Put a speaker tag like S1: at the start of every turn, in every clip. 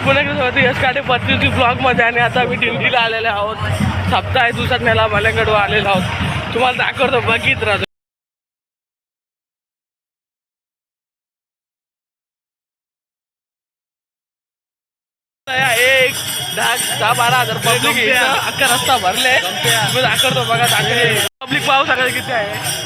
S1: पुणे यश काटे 35 ब्लॉग मध्ये आणि आता आम्ही दिंडीला आलेले आहोत. सप्ताह दिवसातण्याला मल्याकडे आलेलो आहोत. तुम्हाला दाखवतो बघित राहतो. एक 10-12 हजार पब्लिक अख्खा रस्ता भरले. मी दाखवतो बघा पब्लिक पाहू सकाळी किती आहे.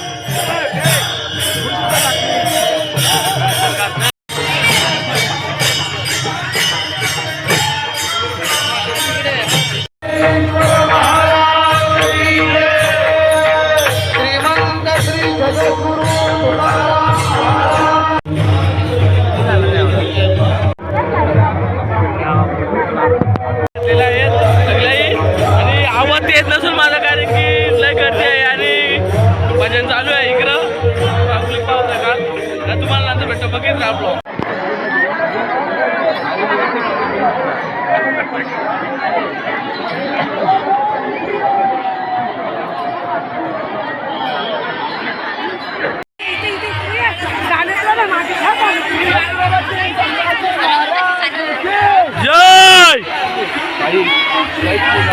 S1: येत नसून माझं कारण की लय गर्दी आहे आणि भजन चालू आहे इकडं. पब्लिक पाहू नका. तुम्हाला नंतर भेटतो बघित राहा.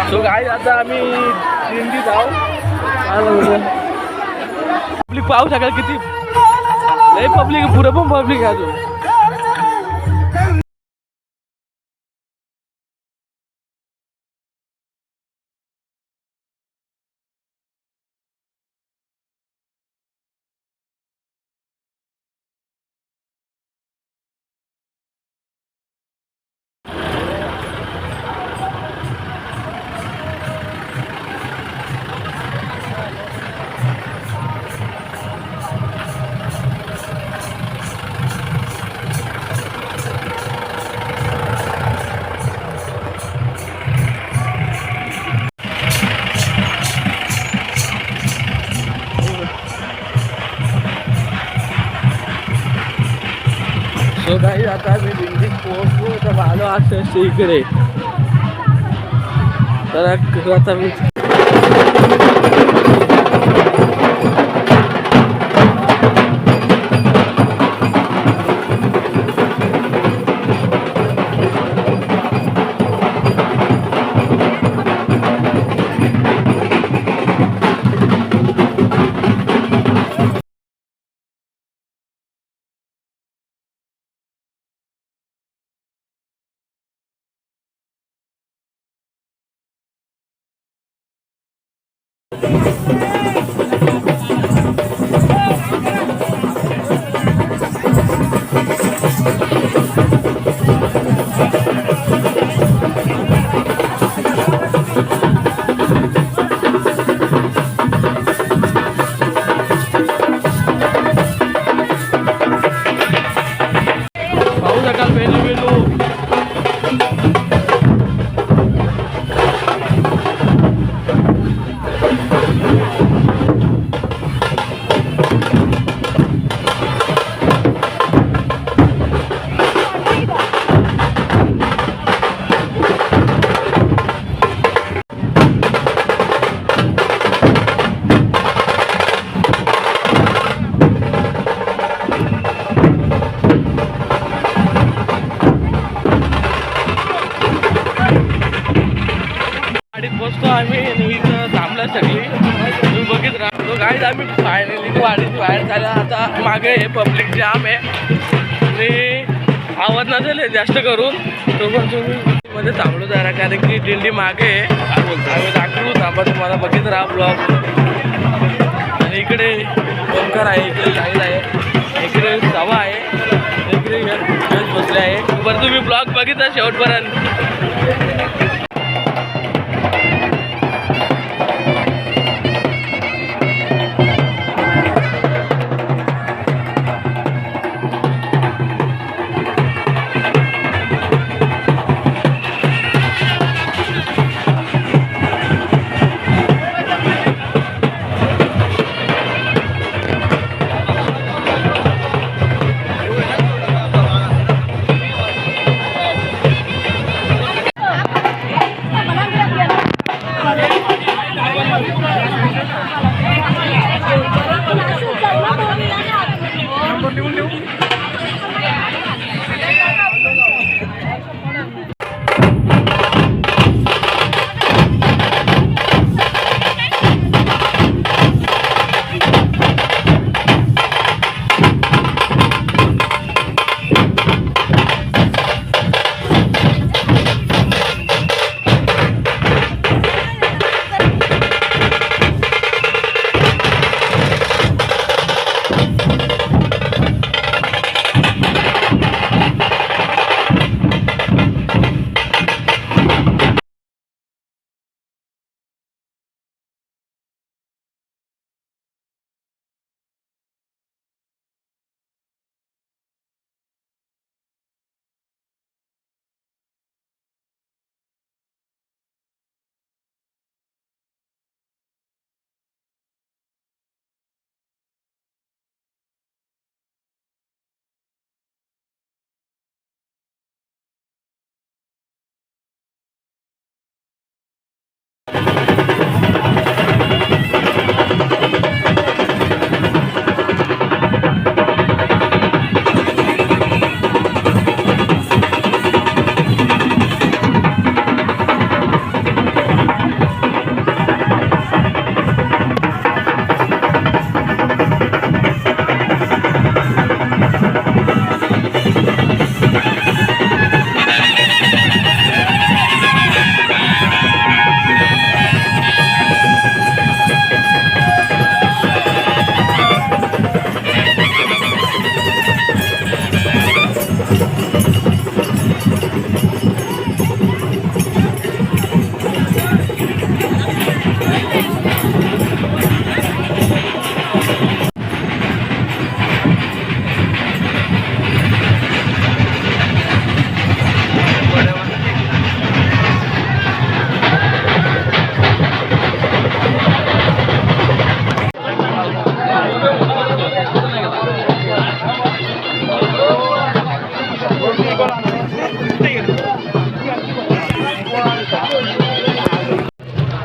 S1: सो गाईज आता आम्ही दिंडीत आहोत. पब्लिक पाहू शकाल किती लय पब्लिक पुढे पण पब्लिक आहे अजून. सो गाईज आता मी दिंडीत पोहोचलो तर आलो असं इकडे. तर आता मी आम्ही इथं थांबला सगळी. तुम्ही बघित राहतो गाईज आम्ही फायनली वाडीची बाहेर झाला. आता मागे हे पब्लिक जाम आहे आणि आवाज नसेल जास्त करून तो पण तुम्ही मध्ये थांबलो जरा कारण की दिंडी मागे आम्ही दाखवू थांबा. तुम्हाला बघित राहा ब्लॉग. आणि इकडे ओंकार आहे, इकडे साहिल आहे, इकडे सभा आहे, इकडे बसले आहे. बरं तुम्ही ब्लॉग बघितला शेवटपर्यंत.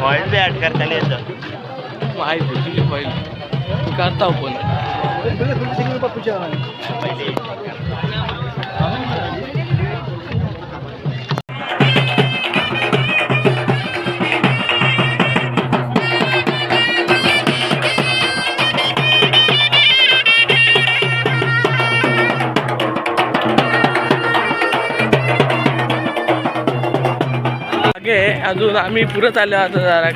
S2: ऑइल बी ऍड करता येतं
S1: माहिती तुझी पहिली करता पण अजून आम्ही पुरत आलो आता जरा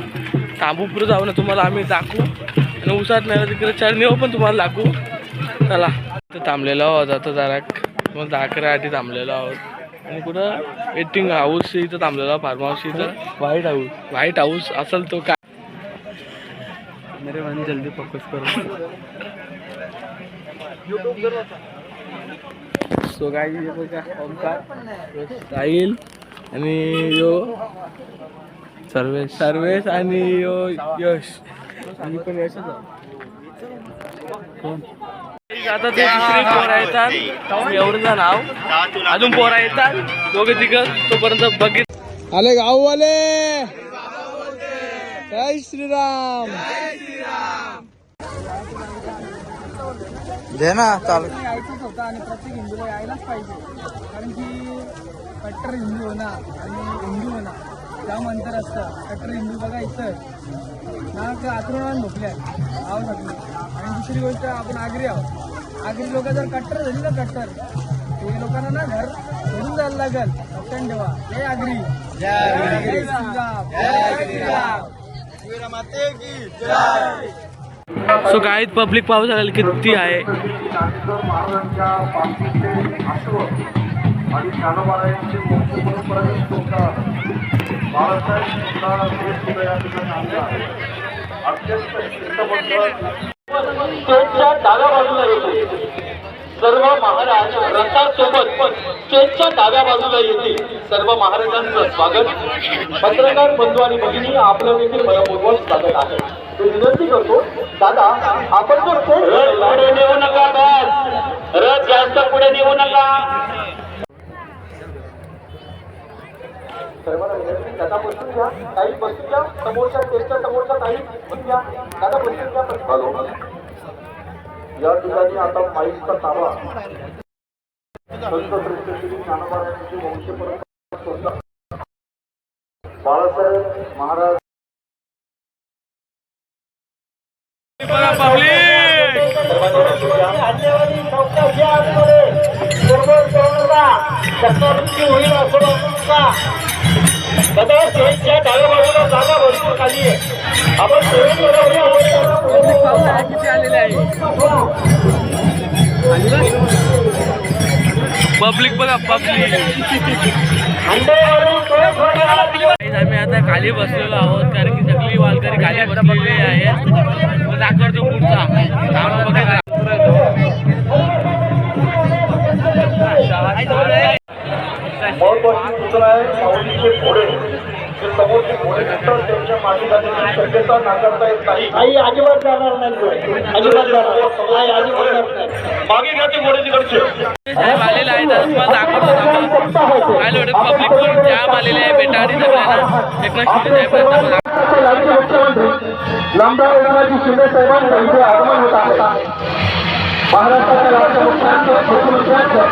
S1: थांबू पुरं जाऊ ना तुम्हाला आम्ही दाखवू आणि उसात नाही तिकडे चढणीवर पण तुम्हाला दाखवू. चला तर थांबलेलो आहोत आता जरा मग दाखऱ्यासाठी थांबलेलो आहोत आणि कुठं वेटिंग हाऊस इथं थांबलेलो आहोत फार्म हाऊस इथं व्हाईट हाऊस असेल तो काय मेरे मन जल्दी फोकस करो सो काय ओमकार साहिल आणि यो सर्वेश आणि यो यश आणि पण यशच आता ते दुसरे पोरा येतात एवढं नाव अजून पोरा येतात दोघे तिघं तोपर्यंत बघित आले गाववाले जय श्रीराम
S2: दे ना चालू
S3: यायचंच होतं आणि प्रत्येक हिंदूला यायलाच पाहिजे कारण की कट्टर हिंदू होणार आणि हिंदू होणार त्याम अंतर असतं. कट्टर हिंदू बघा इथं ना आतरुणाला झोपल्या आव नकली आणि दुसरी गोष्ट आपण आगरी आहोत. आगरी लोक जर कट्टर झाली ना कट्टर ते लोकांना ना घर सोडून जायला लागेल. लक्षात ठेवा जय आगरी जय श्रीराम
S1: सो काय पब्लिक पाऊस आलेला किती आहे
S4: आणि ज्ञानोबारायांची मोठी परंपरा बाळासाहेब देश सुद्धा या ठिकाणी आणला अत्यंत शिस्तबद्ध स्टेजच्या डाव्या बाजूला येते. सर्व महाराज रथासोबत स्टेजच्या डाव्या बाजूला येतील. सर्व महाराजांचं स्वागत पत्रकार बंधू आणि भगिनी आपलं देखील मनपूर्वक स्वागत आहे. मी विनंती करतो दादा आपण जो स्टेज पुढे नेऊ नका बस रथ जास्त पुढे नेऊ नका. सर्वांना विनंती दादा बसून घ्या काही बसून घ्या समोरच्या स्टेजच्या समोरच्या काही बसून घ्या दादा बसून घ्या. या ठिकाणी आता माईकचा ताबा संत श्री ज्ञानोबारायांची वंश परंपरा बाळासाहेब महाराज होईल असं दादा स्टेजच्या डाव्या बाजूला जागा भरपूर खाली आहे. आपण
S1: पब्लिक बघा पब्लिक आम्ही आता खाली बसलेलो आहोत कारण की सगळी वारकरी खाली बसलेली आहेत. दाखवतो पुढचा
S4: महत्वाची सूचना आहे. सावलीचे घोडे जे समोरचे घोडे असतात त्यांच्या मागे जाण्याची शक्यता नाकारता येत नाही. आई अजिबात जाणार नाही अजिबात जाणार मागे घ्या ते घोडे तिकडचे
S1: साहेब आलेला आहे तर तुम्हाला दाखवतो काय पब्लिक पण जाम आलेले आहे बेटारी सगळ्यांना एकनाथ शिंदे साहेब
S4: राज्य मुख्यमंत्री नामदार एकनाथजी शिंदे साहेबांचं इथे आगमन होत आहे. महाराष्ट्राच्या राज्य मुख्यमंत्र्यांचं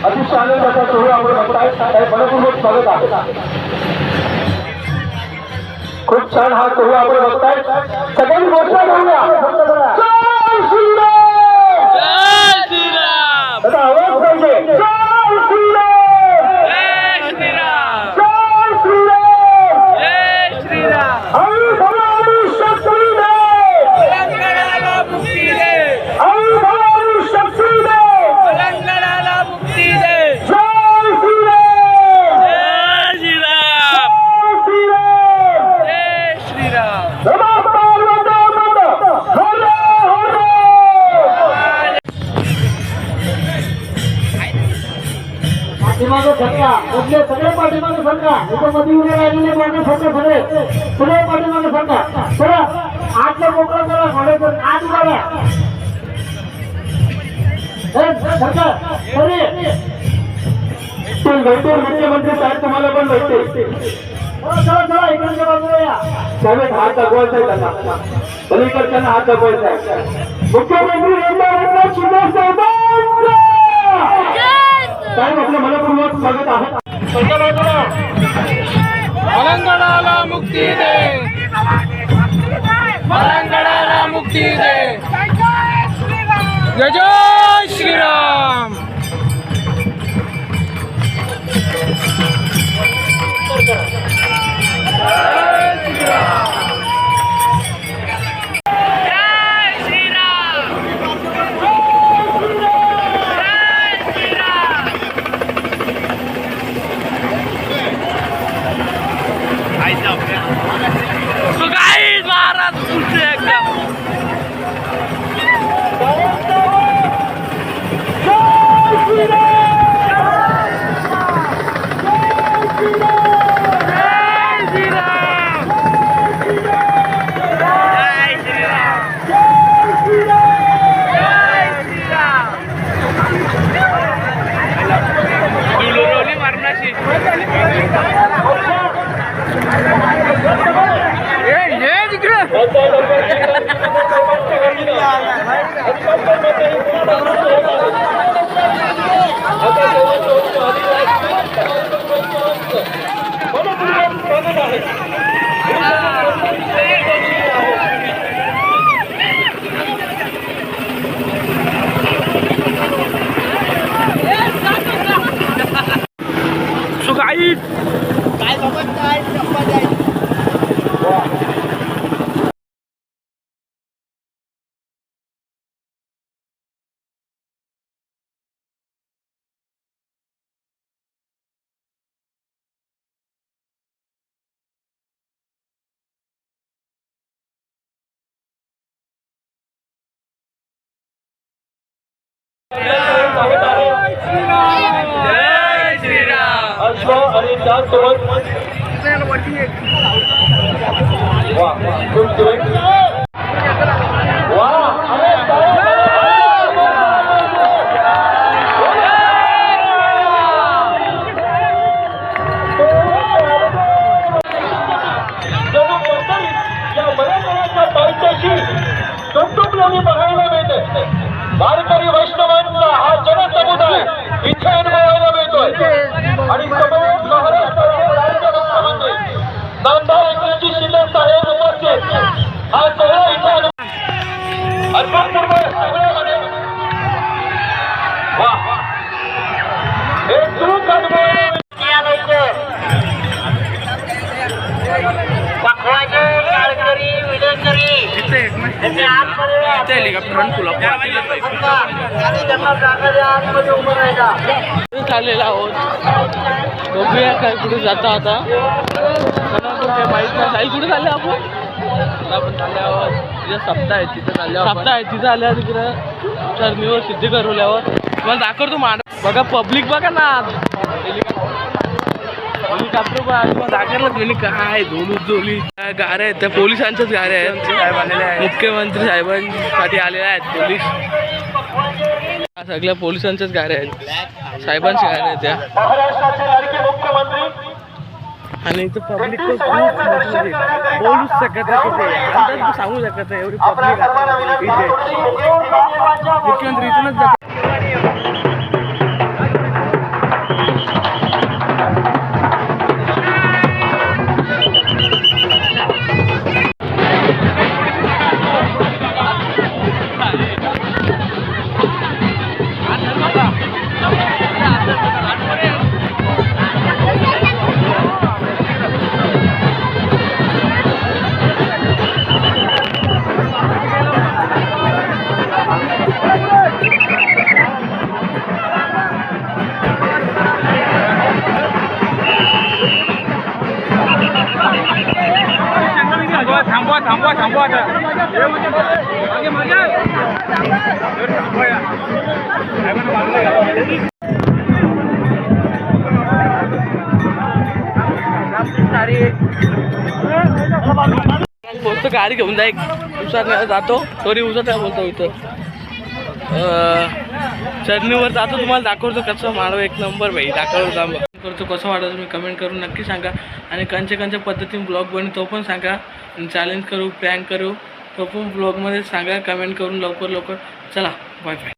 S4: अतिशय आनंदाचा सोहळा आपण बघताय. मनपूर्वक स्वागत आहे. खूप छान हा सोहळा आपण बघताय. सगळ्यांनी घोषणा करूया. जय श्रीराम.
S1: जय श्रीराम.
S4: त्याचा आवाज पाहिजे. जय श्रीराम.
S1: जय श्रीराम.
S4: जय श्रीराम.
S1: जय श्रीराम.
S4: आई भवानी शक्ती दे.
S1: तेलंगणाला मुक्ती दे.
S4: आई भवानी शक्ती दे.
S1: तेलंगणाला मुक्ती दे.
S4: जय श्रीराम.
S1: जय श्रीराम.
S4: जय श्रीराम.
S1: जय श्रीराम.
S4: नमस्कार वंदे हरे हरे. पाठीमागे सरका. कुठले सगळे पाठीमागे सरका. इथं मध्ये उभे राहिलेले मागे सरका. सगळे सगळे पाठीमागे सरका. चला आतलं मोकळं करा. घोड्याचं आत करा. सरका सरे. मुख्यमंत्री साहेब तुम्हाला पण भेटते. चला चला इकडच्या बाजूला या. साहेब हात दाखवायचा आहे त्यांना. पलीकडच्यांना हात दाखवायचा आहे. मुख्यमंत्री एकनाथ शिंदे साहेबांचा साहेब आपलं मनपूर्वक स्वागत आहे. पहिल्या बाजूला
S1: तेलंगणाला मुक्ती दे. तेलंगणाला मुक्ती दे. जय जय श्रीराम. So guys, महाराज तुझे एकदम So guys, जय श्रीराम.
S4: अश्व आणि त्यासोबत वा खूप सुरेख. वा अरे या मराठवाड्याच्या पायथ्याशी संतुपलेली बघायला मिळते. वारकरी वैष्णवांचा हा जनसमुदाय इथे अनुभवायला मिळतोय. आणि समोर महाराष्ट्राचे राज्य मुख्यमंत्री नामदार एकनाथजी शिंदे साहेब उपस्थित हा सोहळा इथे अर्थपूर्वक सगळ्यामध्ये वा एक सुख अनुभव
S1: चाललेला आहोत. बघूया काय कुठे जाता आता. काही माहित नाही. साई कुठे चालले आपण. आपण चालले आहोत तिथे सप्ताह आहे. तिथे चालले सप्ताह आहे. तिथे आल्यावर तिकडं चरणीवर सिद्धी करवल्यावर मला दाखवतो. बघा पब्लिक बघा ना. हेलिकॉप्टर पण दाखवलं तुम्ही काय धोली गाड्या आहेत. त्या पोलिसांच्याच गाड्या आहेत. मुख्यमंत्री साहेबांसाठी आलेल्या आहेत पोलीस. सगळ्या पोलिसांच्याच गाड्या आहेत. साहेबांची गाड्या आहेत त्या.
S4: महाराष्ट्राचे लाडके मुख्यमंत्री
S1: आणि इथं पब्लिक पण खूप मोठी बोलूच शकत नाही तिथे, अंदाज सांगू शकत नाही एवढी पब्लिक इथे. मुख्यमंत्री इथूनच जातात. पोचतो गाडी घेऊन जा, एक उसार जातो तरी उसार काय बोलतो इथं चरणीवर जातो. तुम्हाला दाखवतो कसं माळव एक नंबर भाई, दाखवतो करतो कसं वाटतं तुम्ही कमेंट करून नक्की सांगा. आणि कंच्या पद्धतीने ब्लॉग बनवू तो पण सांगा. चॅलेंज करू, प्रँक करू तो पण ब्लॉगमध्ये सांगा कमेंट करून लवकर. चला बाय बाय.